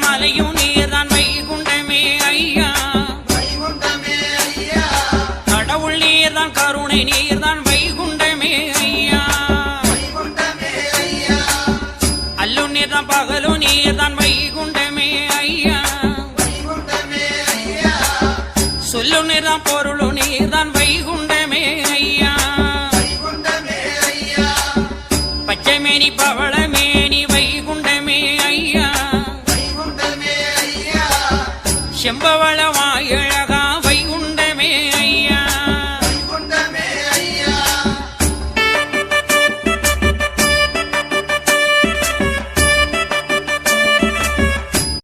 மலையும் நீர்தான் வைகுண்டமே ஐயா. கடவுள் நீர்தான் கருணை நீர்தான் வைகுண்டமே ஐயா. அல்லும் நீர்தான் பகலும் நீர்தான் வைகுண்டமே ஐயா. சொல்லும் நீர்தான் பொருளும் நீர்தான் வைகுண்டமே ஐயா. பச்சைமேனி பவளமேனி வைகுண்டமே ஐயா. செம்பவள வாயழக